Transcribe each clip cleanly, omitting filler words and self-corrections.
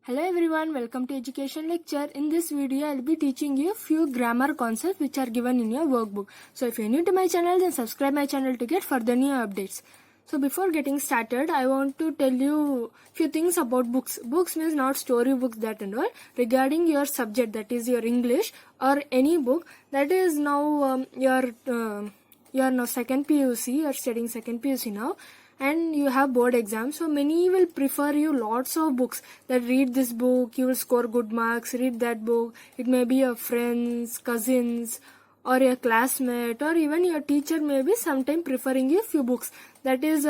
Hello everyone, welcome to Education Lecture. In this video, I will be teaching you few grammar concepts which are given in your workbook. So if you are new to my channel, then subscribe my channel to get further new updates. So before getting started, I want to tell you few things about books. Books means not story books that and all. Regarding your subject, that is your English or any book, that is now you are now second PUC, you are studying second PUC now, and you have board exams, so many will prefer you lots of books that read this book, you will score good marks, read that book. It may be your friends, cousins, or your classmate, or even your teacher may be sometime preferring you few books. That is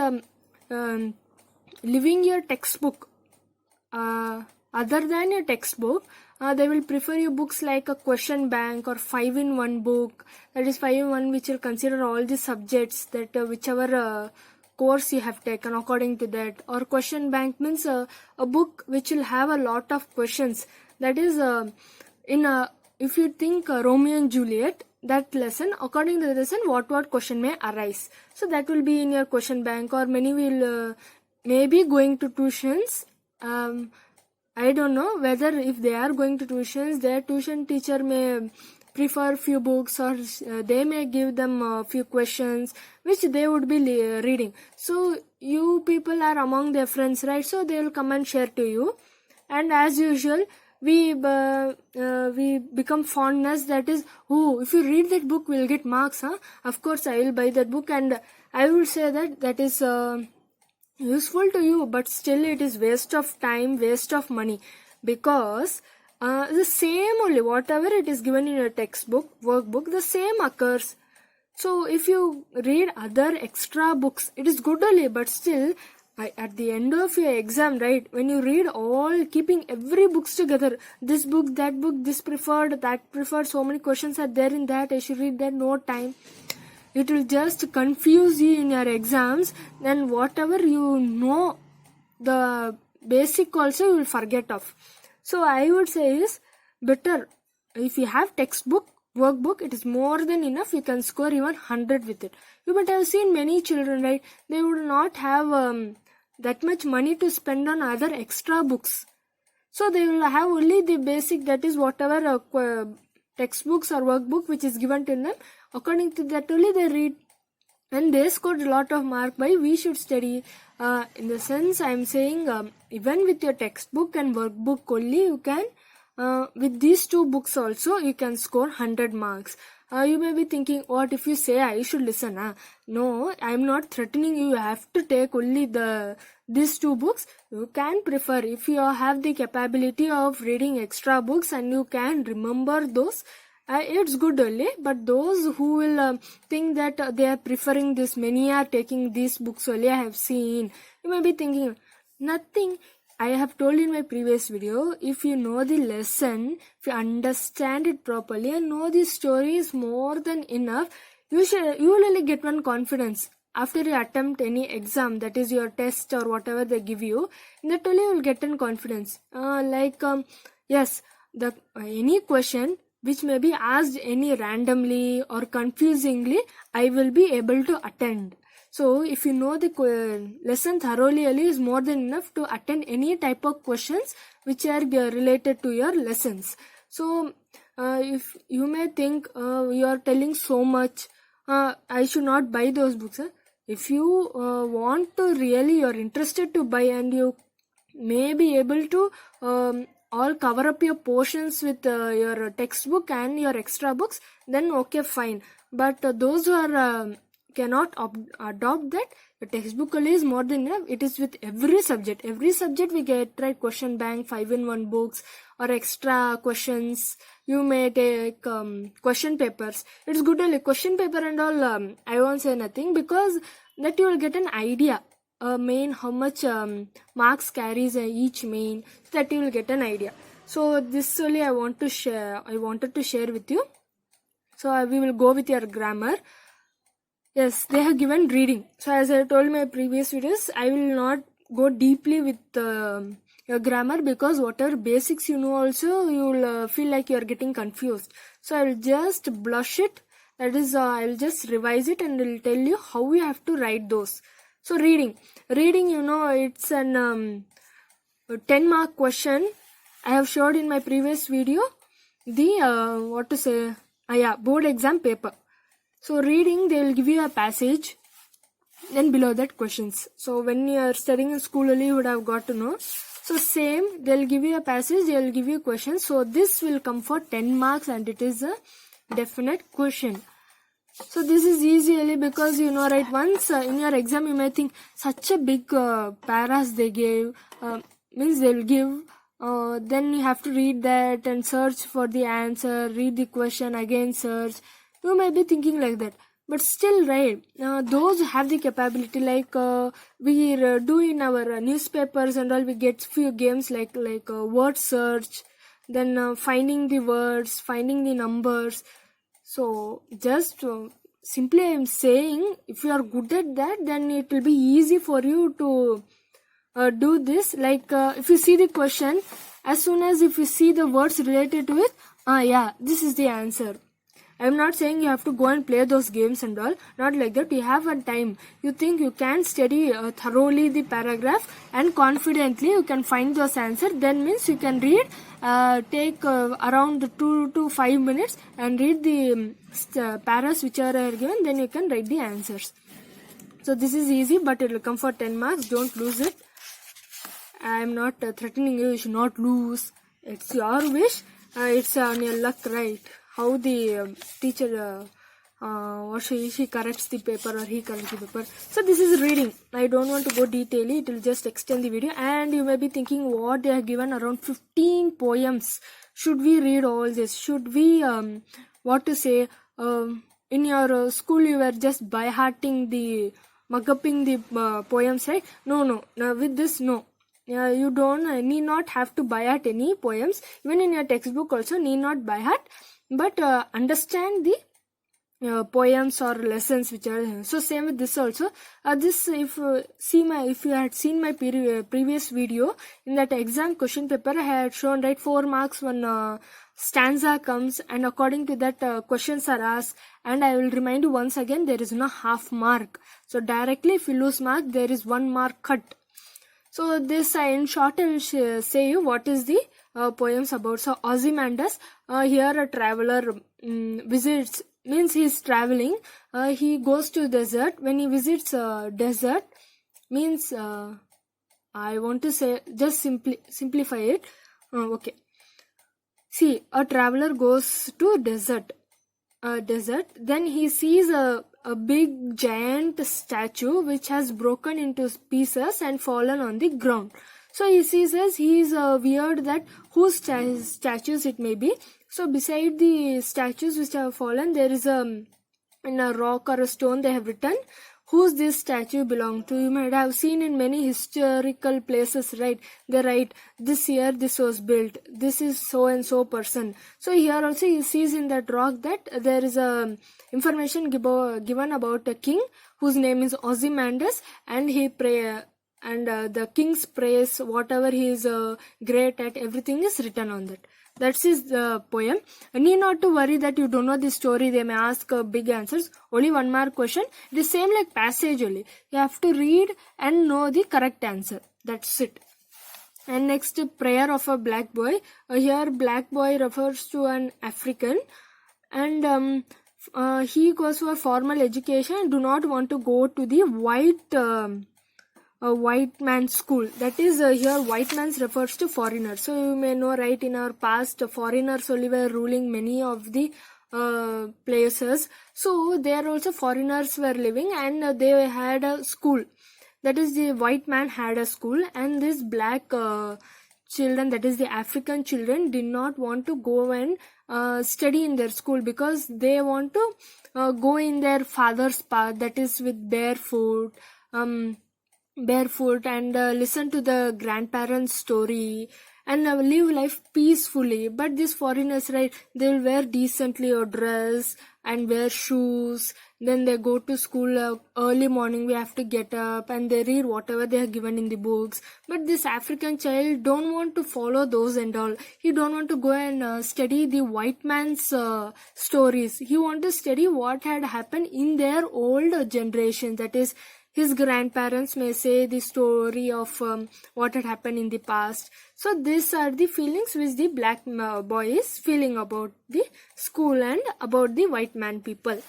leaving your textbook. Other than your textbook, they will prefer you books like a question bank or 5-in-1 book. That is 5-in-1, which will consider all the subjects that whichever course you have taken according to that. Or question bank means a book which will have a lot of questions. That is if you think Romeo and Juliet, that lesson, according to the lesson, what question may arise. So that will be in your question bank. Or many will maybe going to tuitions. I don't know whether if they are going to tuitions, their tuition teacher may prefer few books, or they may give them a few questions which they would be reading. So you people are among their friends, right? So they will come and share to you, and as usual we become fondness, that is, oh, if you read that book we'll get marks, huh? Of course I will buy that book. And I will say that is useful to you, but still it is waste of time, waste of money, because the same only, whatever it is given in your textbook, workbook, the same occurs. So if you read other extra books, it is good only, but still at the end of your exam, right, when you read all, keeping every books together, this book, that book, this preferred, that preferred, so many questions are there in that, I should read that, no time. It will just confuse you in your exams. Then whatever you know, the basic also you will forget of. So I would say is better if you have textbook, workbook, it is more than enough. You can score even 100 with it. You might have seen many children, right? They would not have that much money to spend on other extra books. So they will have only the basic, that is whatever textbooks or workbook which is given to them. According to that only they read, and they scored a lot of mark. By we should study. In the sense I am saying, even with your textbook and workbook only, you can with these two books also you can score 100 marks. You may be thinking, what if you say I should listen? No, I am not threatening you. You have to take only these two books. You can prefer, if you have the capability of reading extra books and you can remember those, it's good only. But those who will think that they are preferring this, many are taking these books only, I have seen. You may be thinking, nothing. I have told in my previous video, if you know the lesson, if you understand it properly and know the story is more than enough, you will only get one confidence. After you attempt any exam, that is your test or whatever they give you, that only you will get an confidence. Yes, any question which may be asked any randomly or confusingly, I will be able to attend. So if you know the lesson thoroughly, is more than enough to attend any type of questions which are related to your lessons. So if you may think you are telling so much, I should not buy those books. If you want to really, you are interested to buy and you may be able to all cover up your portions with your textbook and your extra books, then okay, fine. But those who are cannot adopt that, the textbook only is more than enough. It is with every subject. Every subject we get, right, question bank, 5-in-1 books, or extra questions. You may take question papers. It's good only. Question paper and all, I won't say nothing, because that you will get an idea. Main, how much marks carries each main, so that you will get an idea. So this only I wanted to share with you. So we will go with your grammar. Yes, they have given reading. So as I told in my previous videos, I will not go deeply with your grammar, because whatever basics you know also, you will feel like you are getting confused. So I will just blush it. That is, I will just revise it and will tell you how you have to write those. So reading, you know, it's an 10-mark question I have showed in my previous video the board exam paper. So reading, they will give you a passage, then below that questions. So when you are studying in school only, you would have got to know. So same, they will give you a passage, they will give you questions. So this will come for 10 marks and it is a definite question. So this is easily because right, once in your exam you may think such a big paras they gave, means they will give, then you have to read that and search for the answer, read the question, again search. You may be thinking like that. But still, right, those who have the capability, like we do in our newspapers and all, we get few games like word search, then finding the words, finding the numbers. So just simply I am saying, if you are good at that, then it will be easy for you to do this. Like if you see the question, as soon as if you see the words related to it, this is the answer. I am not saying you have to go and play those games and all, not like that. You have a time. You think you can study thoroughly the paragraph and confidently you can find those answers. Then means you can read, take around 2 to 5 minutes and read the paras which are given. Then you can write the answers. So this is easy, but it will come for 10 marks. Don't lose it. I am not threatening you. You should not lose. It's your wish. It's on your luck, right? How the teacher or she corrects the paper or he corrects the paper. So this is reading. I don't want to go detailedly. It will just extend the video. And you may be thinking what they have given around 15 poems. Should we read all this? Should we, in your school you were just by-hearting mug-upping the poems, right? No. With this, no. You don't need not have to by-heart any poems. Even in your textbook also need not by-heart. But understand the poems or lessons which are so same with this also. This if you had seen my previous video, in that exam question paper I had shown, right, 4 marks one stanza comes, and according to that questions are asked. And I will remind you once again, there is no half mark. So directly if you lose mark, there is 1 mark cut. So this in short I will say you what is the poems about. So Ozymandias, here a traveler visits, means he is traveling, he goes to desert. When he visits desert, means I want to say, just simplify it. Okay, see, a traveler goes to desert, then he sees a big giant statue which has broken into pieces and fallen on the ground. So he says he is weird that whose statues it may be. So beside the statues which have fallen, there is in a rock or a stone they have written whose this statue belong to. You might have seen in many historical places, right? They write, this year this was built, this is so and so person. So here also he sees in that rock that there is a information given about a king whose name is Ozymandias, and he and the king's praise, whatever he is great at, everything is written on that. That's his poem. You need not to worry that you don't know the story. They may ask big answers. Only 1 mark question. It is same like passage only. You have to read and know the correct answer. That's it. And next, prayer of a black boy. Here black boy refers to an African, and he goes for formal education and do not want to go to the white man's school. That is, here white man's refers to foreigners. So you may know, right, in our past foreigners only were ruling many of the places. So there also foreigners were living, and they had a school. That is, the white man had a school, and this black children, that is the African children, did not want to go and study in their school because they want to go in their father's path, that is with barefoot and listen to the grandparents' story and live life peacefully. But these foreigners, right, they will wear decently or dress and wear shoes. Then they go to school early morning, we have to get up, and they read whatever they are given in the books. But this African child don't want to follow those and all. He don't want to go and study the white man's stories. He want to study what had happened in their old generation, that is His grandparents may say the story of what had happened in the past. So these are the feelings which the black boy is feeling about the school and about the white man people.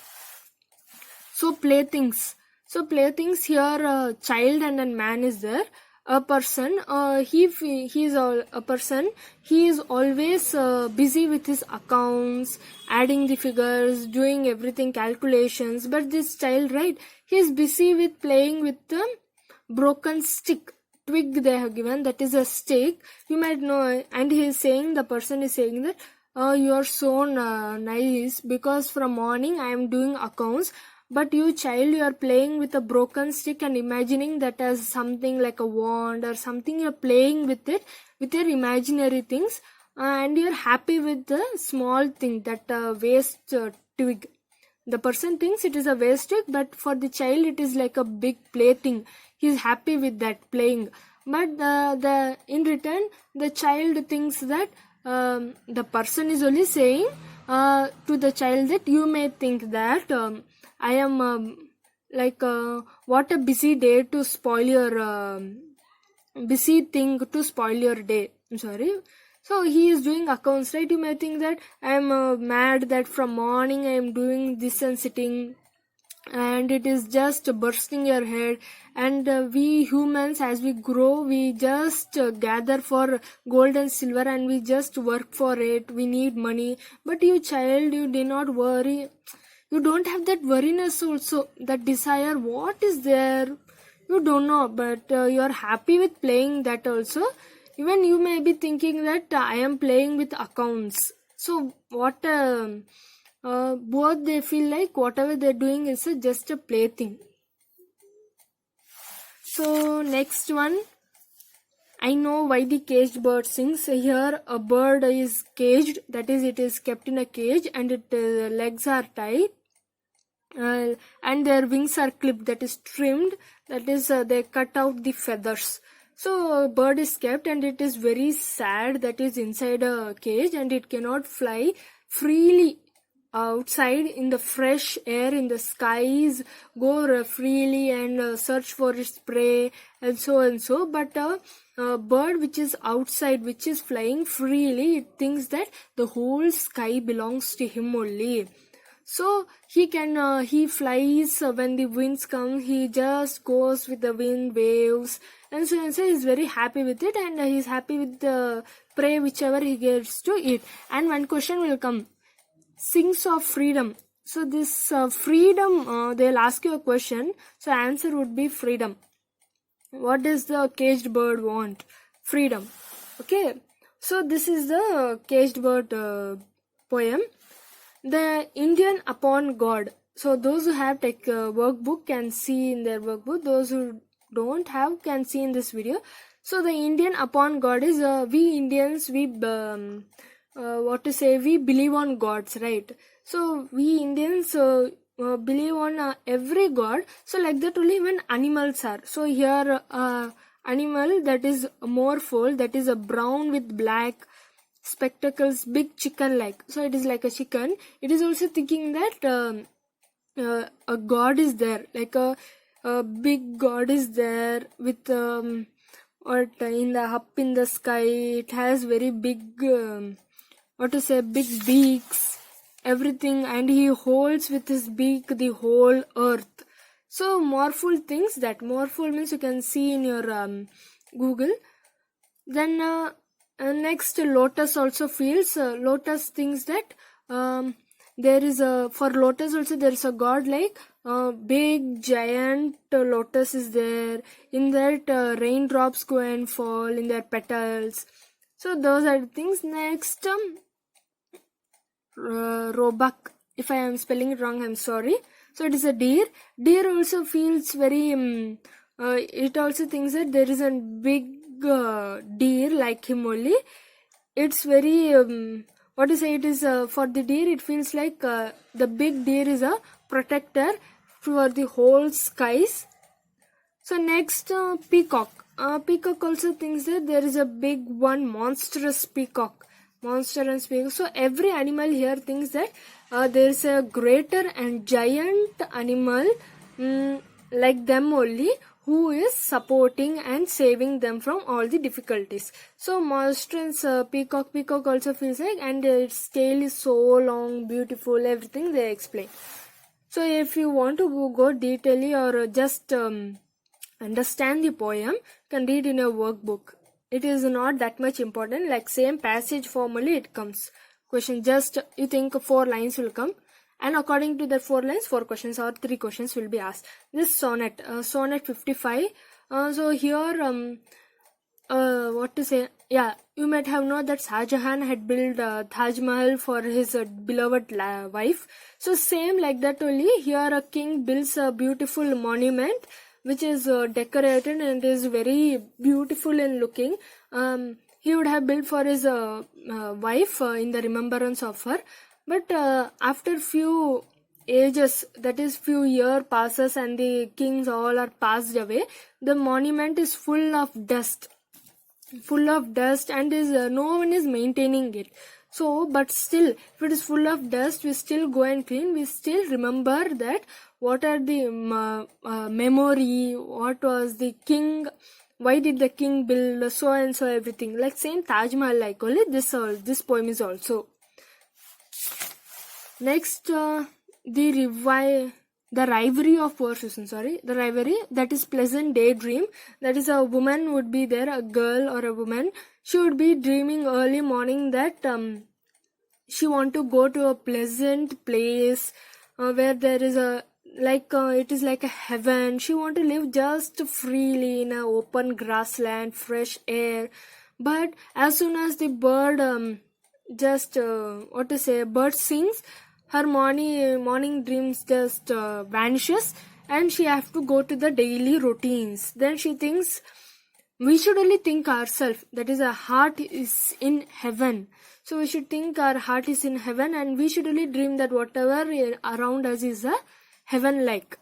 So playthings. So playthings here, a child and a man is there. A person, he is a person. He is always busy with his accounts, adding the figures, doing everything, calculations. But this child, right, he is busy with playing with the broken twig they have given. That is a stick. You might know, and he is saying, the person is saying that, you are so nice because from morning I am doing accounts. But you child, you are playing with a broken stick and imagining that as something like a wand or something. You are playing with it, with your imaginary things, and you are happy with the small thing, that waste twig. The person thinks it is a waste twig, but for the child it is like a big plaything. He is happy with that playing. But in return, the child thinks that the person is only saying to the child that you may think that I am what a busy day to spoil your busy thing to spoil your day. I'm sorry. So he is doing accounts, right? You may think that I am mad that from morning I am doing this and sitting, and it is just bursting your head. And we humans, as we grow, we just gather for gold and silver and we just work for it. We need money. But you child, you do not worry. You don't have that worriness also, that desire. What is there? You don't know, but you are happy with playing that also. Even you may be thinking that I am playing with accounts. So what both they feel like whatever they're doing is just a plaything. So next one, I know why the caged bird sings. Here a bird is caged, that is it is kept in a cage, and its legs are tied, and their wings are clipped, that is trimmed, that is they cut out the feathers. So a bird is kept and it is very sad, that is inside a cage, and it cannot fly freely outside in the fresh air, in the skies, go freely and search for its prey and so and so. But a bird which is outside, which is flying freely, it thinks that the whole sky belongs to him only. So he flies when the winds come, he just goes with the wind, waves, and so he's very happy with it, and he's happy with the prey whichever he gets to eat. And one question will come, sings of freedom. So this freedom, they'll ask you a question, so answer would be freedom. What does the caged bird want? Freedom. Okay, so this is the caged bird poem. The Indian upon God. So those who have workbook can see in their workbook. Those who don't have can see in this video. So the Indian upon God is we Indians, we we believe on gods, right? So we Indians believe on every god. So like that only when animals are. So here animal that is morphle, that is a brown with black spectacles, big chicken like. So it is like a chicken. It is also thinking that a god is there, like a big god is there with up in the sky. It has very big big beaks, everything, and he holds with his beak the whole earth. So morphle thinks that. Morphle means you can see in your Google. Then next, lotus also feels. Lotus thinks that there is for lotus also there is a god, like big giant lotus is there. In that raindrops go and fall in their petals. So those are the things. Next, roebuck. If I am spelling it wrong, I'm sorry. So it is a deer. Deer also feels very. It also thinks that there is a big deer like him only. It's very it is for the deer, it feels like the big deer is a protector for the whole skies. So next, peacock. Peacock also thinks that there is a big one, monstrous peacock, monstrous peacock. So every animal here thinks that there is a greater and giant animal like them only, who is supporting and saving them from all the difficulties. So monstrance peacock also feels like, and its tail is so long, beautiful, everything they explain. So if you want to go detailedly or just understand the poem, you can read in your workbook. It is not that much important, like same passage formally it comes. Question, just you think 4 lines will come, and according to the 4 lines, 4 questions or 3 questions will be asked. This sonnet, sonnet 55. So here, what to say? Yeah, you might have known that Shah Jahan had built Taj Mahal for his beloved wife. So same like that only, here a king builds a beautiful monument which is decorated and is very beautiful in looking. He would have built for his wife in the remembrance of her. But after few ages, that is few years passes and the kings all are passed away, the monument is full of dust and is no one is maintaining it. So but still, if it is full of dust, we still go and clean, we still remember that what are the memory, what was the king, why did the king build so and so, everything. Like same Taj Mahal, like only this poem is also. Next, the rivalry of poor Susan, the rivalry, that is pleasant daydream. That is, a woman would be there, a girl or a woman, she would be dreaming early morning that she want to go to a pleasant place where there is a, like it is like a heaven. She want to live just freely in a open grassland, fresh air. But as soon as the bird bird sings, her morning dreams just vanishes, and she have to go to the daily routines. Then she thinks, we should only think ourselves, that is, our heart is in heaven. So we should think our heart is in heaven, and we should only dream that whatever around us is a heaven like.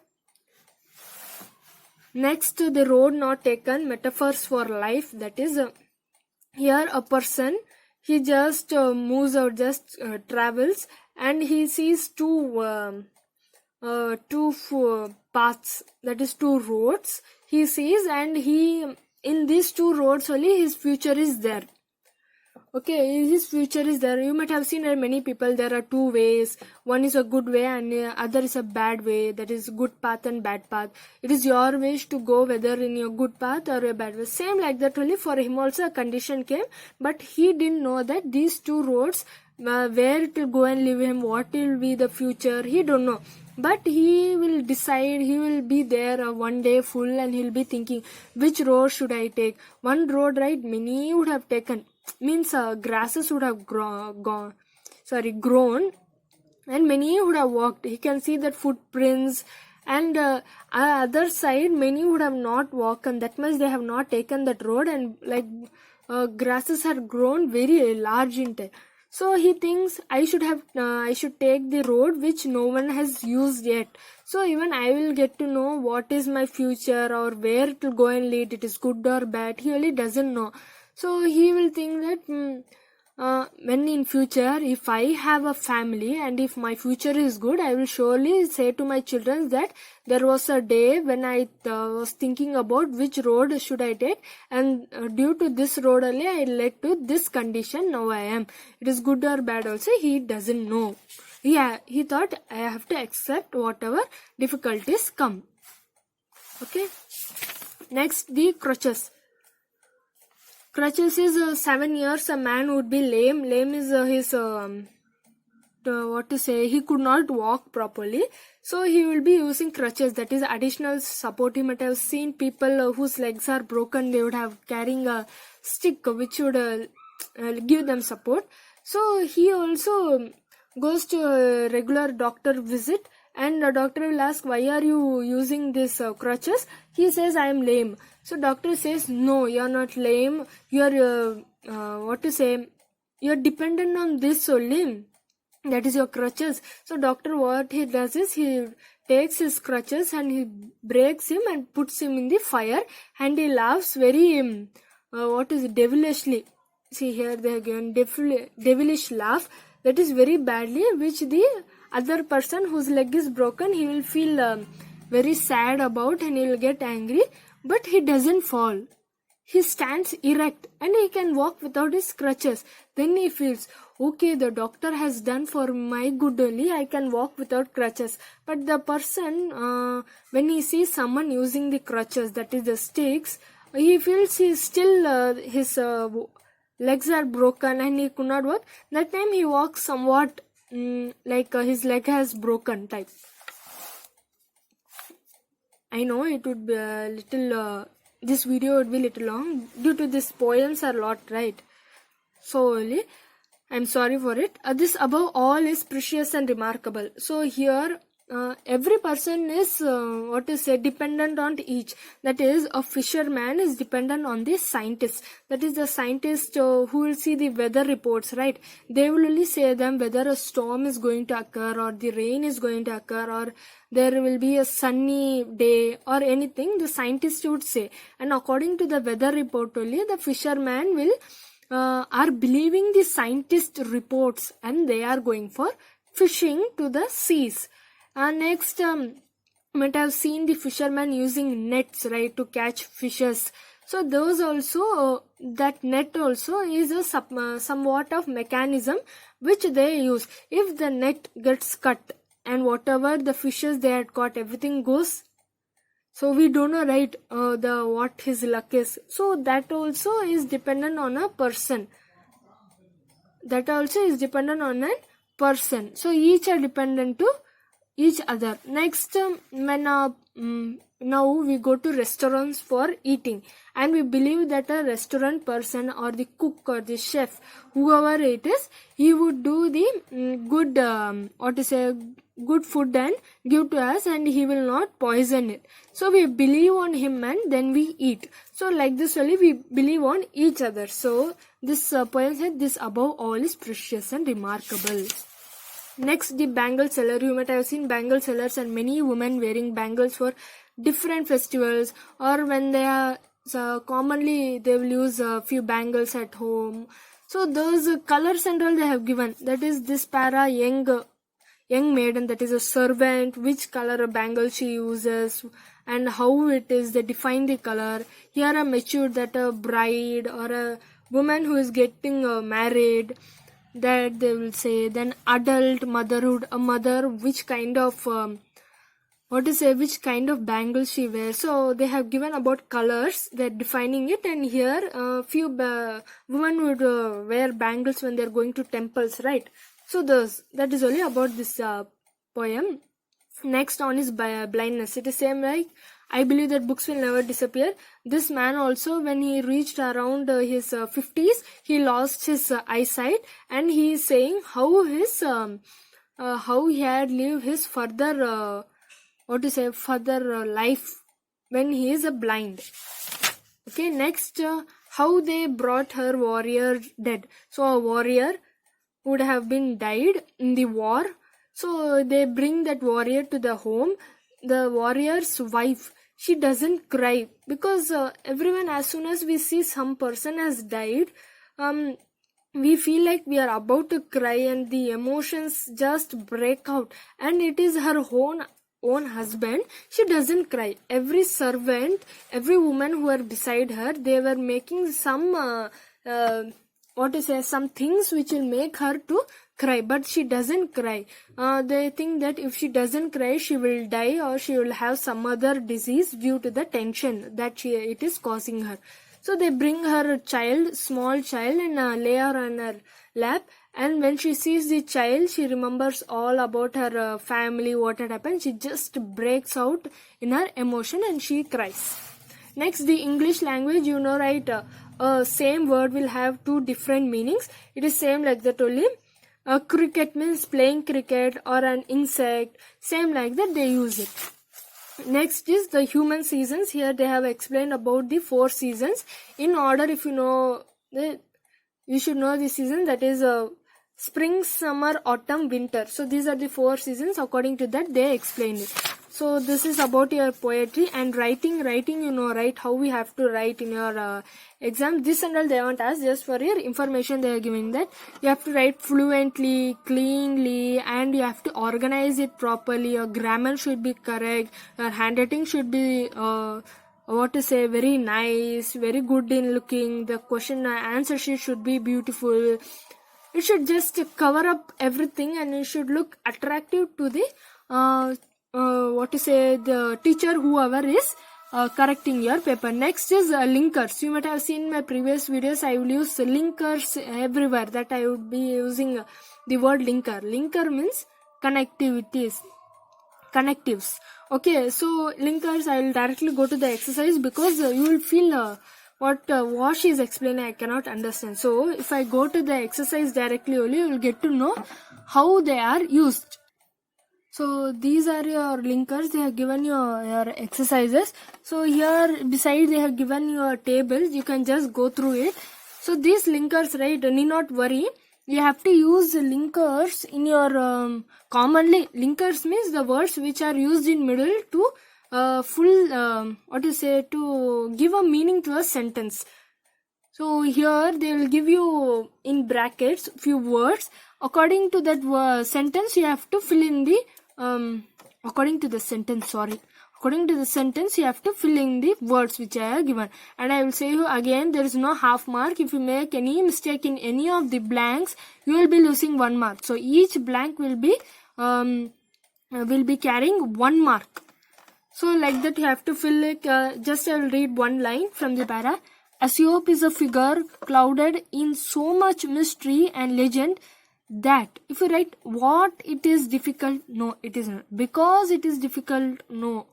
Next, the road not taken, metaphors for life. That is, here a person, he just moves or just travels, and he sees two paths, that is 2 roads he sees, and in these 2 roads only his future is there. Okay, his future is there. You might have seen that many people, there are 2 ways. One is a good way and the other is a bad way. That is good path and bad path. It is your wish to go whether in your good path or a bad way. Same like that only for him also a condition came, but he didn't know that these 2 roads, where it will go and leave him, what will be the future, he don't know. But he will decide, he will be there one day full, and he'll be thinking, which road should I take? One road, right, many would have taken, means grasses would have grown, and many would have walked. He can see that footprints, and other side many would have not walked, and that much they have not taken that road, and like grasses had grown very large in time. So he thinks, I should take the road which no one has used yet. So even I will get to know what is my future or where it will go and lead. It is good or bad. He really doesn't know. So he will think that when in future, if I have a family and if my future is good, I will surely say to my children that there was a day when I was thinking about which road should I take, and due to this road only I led to this condition now I am. It is good or bad also, he doesn't know. Yeah, he thought I have to accept whatever difficulties come. Okay. Next, the crutches. Crutches is 7 years a man would be lame. Lame is his he could not walk properly, so he will be using crutches, that is additional support. You might have seen people whose legs are broken, they would have carrying a stick which would give them support. So he also goes to a regular doctor visit, and the doctor will ask, why are you using this crutches? He says, I am lame. So doctor says, no, you are not lame, you are you are dependent on this only, that is your crutches. So doctor, what he does is, he takes his crutches and he breaks him and puts him in the fire, and he laughs very devilishly. See here they have given devilish laugh, that is very badly, which the other person whose leg is broken, he will feel very sad about and he will get angry, but he doesn't fall. He stands erect and he can walk without his crutches. Then he feels, okay, the doctor has done for my good only, I can walk without crutches. But the person, when he sees someone using the crutches, that is the sticks, he feels he still, his legs are broken and he could not walk. That time he walks somewhat like his leg has broken type. I know it would be a little, this video would be little long due to these poems are lot, right? So only, I'm sorry for it. This above all is precious and remarkable. So here, every person is dependent on each. That is, a fisherman is dependent on the scientist. That is the scientist who will see the weather reports, right? They will only say them whether a storm is going to occur or the rain is going to occur or there will be a sunny day or anything. The scientist would say, and according to the weather report only, the fisherman will are believing the scientist reports and they are going for fishing to the seas. Next, you might have seen the fishermen using nets, right, to catch fishes. So those also, that net also is a somewhat of mechanism which they use. If the net gets cut and whatever the fishes they had caught, everything goes. So we don't know, right, what his luck is. So that also is dependent on a person. That also is dependent on a person. So each are dependent to each other. Next, when now we go to restaurants for eating, and we believe that a restaurant person or the cook or the chef, whoever it is, he would do the good food and give to us, and he will not poison it. So we believe on him and then we eat. So like this only we believe on each other. So this poem said, this above all is precious and remarkable. Next, the bangle seller. You might have seen bangle sellers and many women wearing bangles for different festivals, or when they are commonly they will use a few bangles at home. So those colors and all they have given. That is this para young maiden, that is a servant, which color bangle she uses and how it is, they define the color. Here a mature, that a bride or a woman who is getting married, that they will say. Then adult, motherhood, a mother, which kind of which kind of bangle she wears. So they have given about colors, they're defining it. And here few women would wear bangles when they're going to temples, right? So that is only about this poem. Next on is blindness. It is same like, I believe that books will never disappear. This man also, when he reached around his 50s, he lost his eyesight, and he is saying how his how he had lived his further life when he is blind. Okay, next, how they brought her warrior dead. So a warrior would have been died in the war. So they bring that warrior to the home. The warrior's wife, she doesn't cry, because everyone, as soon as we see some person has died, we feel like we are about to cry and the emotions just break out. And it is her own husband, she doesn't cry. Every servant, every woman who are beside her, they were making some some things which will make her to cry, but she doesn't cry. They think that if she doesn't cry, she will die or she will have some other disease due to the tension that it is causing her. So they bring her child, small child, and lay her on her lap. And when she sees the child, she remembers all about her family, what had happened. She just breaks out in her emotion and she cries. Next, the English language, you know, right? Same word will have two different meanings. It is same like that only. Cricket means playing cricket, or an insect. Same like that they use it. Next is the human seasons. Here they have explained about the 4 seasons. In order, if you know, you should know the season, that is spring, summer, autumn, winter. So these are the 4 seasons. According to that, they explain it. So this is about your poetry. And writing, you know, right, how we have to write in your exam. This and all they want us, just for your information they are giving that you have to write fluently, cleanly, and you have to organize it properly. Your grammar should be correct, your handwriting should be very nice, very good in looking. The question answer sheet should be beautiful. It should just cover up everything, and it should look attractive to the the teacher, whoever is correcting your paper. Next is linkers. You might have seen my previous videos. I will use linkers everywhere. That I would be using the word linker. Linker means connectivities, connectives. Okay, so linkers, I will directly go to the exercise, because you will feel what Wash is explaining I cannot understand. So if I go to the exercise directly only, you will get to know how they are used. So these are your linkers. They have given your exercises. So here beside they have given your tables. You can just go through it. So these linkers, right, need not worry. You have to use linkers in your commonly. Linkers means the words which are used in middle to to give a meaning to a sentence. So here they will give you in brackets few words. According to that sentence, you have to fill in the according to the sentence, you have to fill in the words which I have given. And I will say you again, there is no half mark. If you make any mistake in any of the blanks, you will be losing 1 mark. So each blank will be carrying 1 mark. So like that you have to fill it. Just I will read one line from the para. Asiope is a figure clouded in so much mystery and legend that if you write what it is difficult, no, it is not. Because it is difficult, no.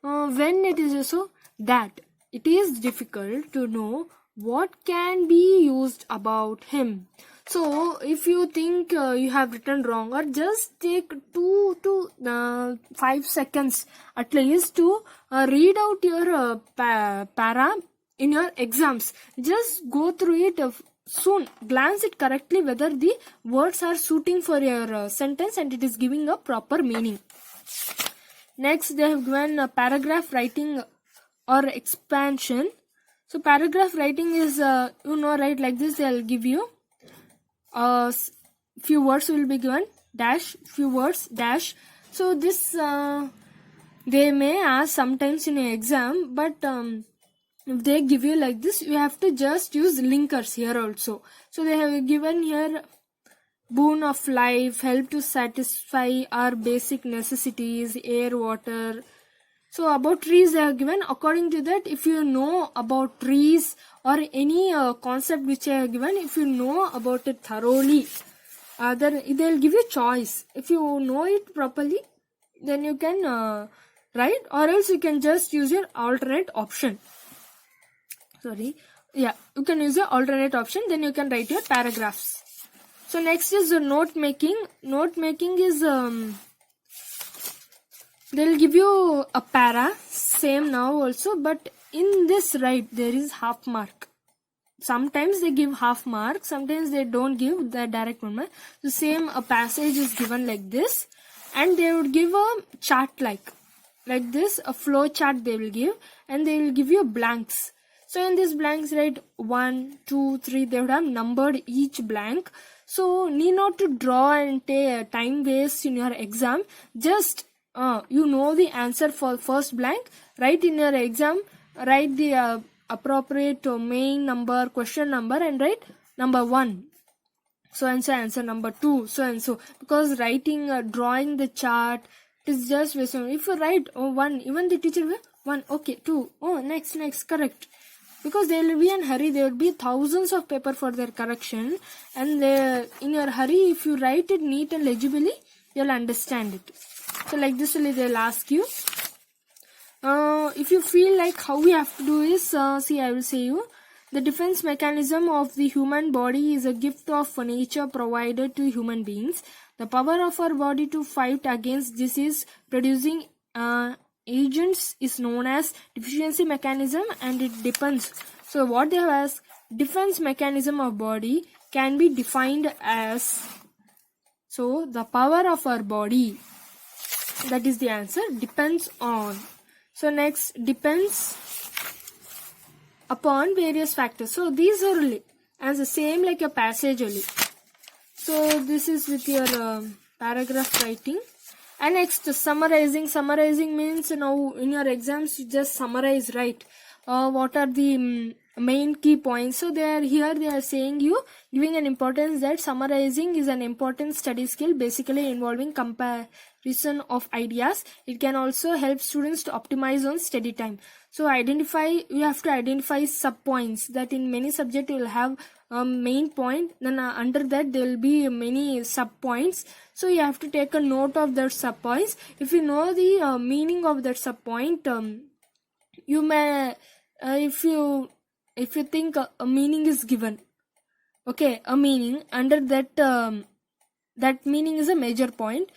When it is also that it is difficult to know what can be used about him. So if you think you have written wrong, or just take 2 to 5 seconds at least to read out your para in your exams. Just go through it soon. Glance it correctly whether the words are suiting for your sentence and it is giving a proper meaning. Next, they have given paragraph writing or expansion. So paragraph writing is right, like this they will give you few words will be given, dash, few words, dash. So this they may ask sometimes in an exam, but if they give you like this, you have to just use linkers here also. So they have given here boon of life, help to satisfy our basic necessities, air, water. So about trees they have given. According to that, if you know about trees or any concept which I have given, if you know about it thoroughly, then they will give you choice. If you know it properly, then you can write, or else you can just use your alternate option. You can use your alternate option, then you can write your paragraphs. So next is the note making. Note making is they'll give you a para, same now also, but in this, right, there is half mark. Sometimes they give half mark, sometimes they don't give the direct 1 mark. The same a passage is given like this, and they would give a chart like this, a flow chart they will give, and they will give you blanks. So in these blanks, write 1, 2, 3, they would have numbered each blank. So need not to draw and take time waste in your exam. Just you know the answer for first blank, write in your exam, write the appropriate main number, question number, and write number 1. So and so answer number 2, so and so. Because writing, drawing the chart, it is just waste. If you write 1, even the teacher will 1, okay, 2, next, correct. Because they will be in hurry, there will be thousands of paper for their correction, and in your hurry, if you write it neat and legibly, you'll understand it. So like this only they'll ask you. If you feel like how we have to do is, I will say you, the defense mechanism of the human body is a gift of nature provided to human beings. The power of our body to fight against disease producing agents is known as deficiency mechanism, and it depends. So what they have asked, defense mechanism of body can be defined as, so the power of our body That is the answer. Depends on. So next, depends upon various factors. So these are only as the same like a passage only. So this is with your paragraph writing. And next, summarizing. Summarizing means now in your exams you just summarize, right? What are the main key points? So they are saying you giving an importance that summarizing is an important study skill, basically involving comparison of ideas. It can also help students to optimize on study time. So you have to identify sub points, that in many subjects you will have a main point, then under that there will be many sub points. So you have to take a note of that sub points. If you know the meaning of that sub point, you may if you think a meaning is given, okay, a meaning under that that meaning is a major point.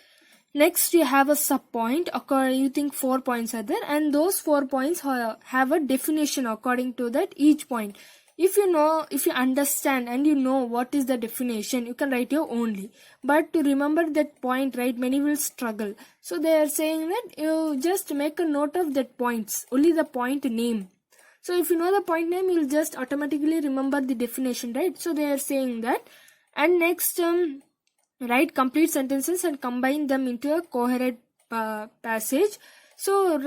Next you have a sub point. You think 4 points are there, and those 4 points have a definition according to that each point. If you understand and you know what is the definition, you can write your only. But to remember that point, right, many will struggle. So they are saying that you just make a note of that points, only the point name. So if you know the point name, you'll just automatically remember the definition, right? So they are saying that. And next, write complete sentences and combine them into a coherent passage. So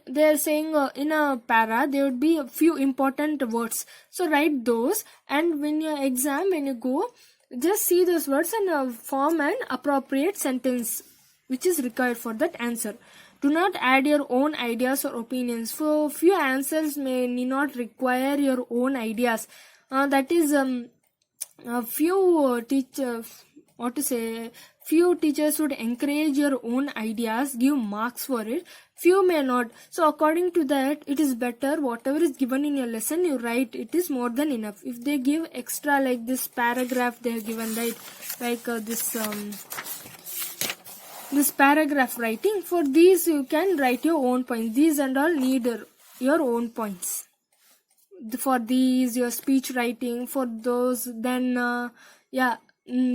they are saying in a para there would be a few important words. So write those, and when you go, just see those words and form an appropriate sentence which is required for that answer. Do not add your own ideas or opinions. For few answers need not require your own ideas. That is a few few teachers would encourage your own ideas, give marks for it. Few may not. So according to that, it is better whatever is given in your lesson you write. It is more than enough. If they give extra like this paragraph they have given, right, like this paragraph writing, for these you can write your own points. These and all need your own points. For these, your speech writing, for those, then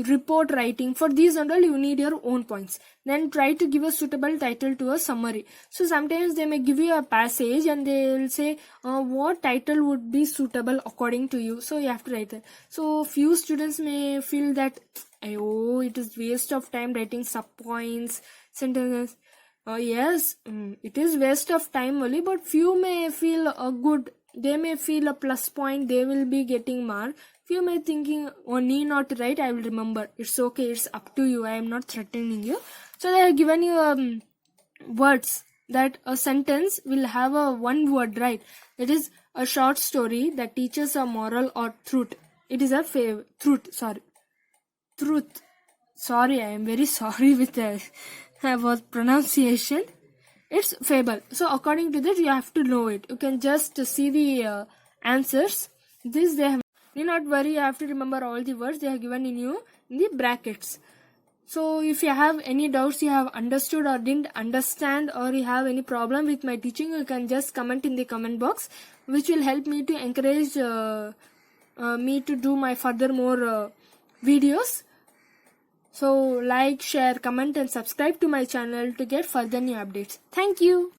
report writing, for these and all you need your own points. Then try to give a suitable title to a summary. So sometimes they may give you a passage and they will say what title would be suitable according to you. So you have to write that. So few students may feel that it is waste of time writing sub points, sentences. Yes, it is waste of time only, but few may feel good. They may feel a plus point, they will be getting mark. Few may thinking, need not write, I will remember. It's okay, it's up to you, I am not threatening you. So they have given you words, that a sentence will have a one word, right? That is a short story that teaches a moral or truth. It is a truth. Sorry, I am very sorry with the pronunciation. It's fable. So according to that, you have to know it. You can just see the answers. This they have. Need not worry, you have to remember all the words they have given in the brackets. So if you have any doubts, you have understood or didn't understand, or you have any problem with my teaching, you can just comment in the comment box, which will help me to encourage me to do my further more videos. So like, share, comment and subscribe to my channel to get further new updates. Thank you.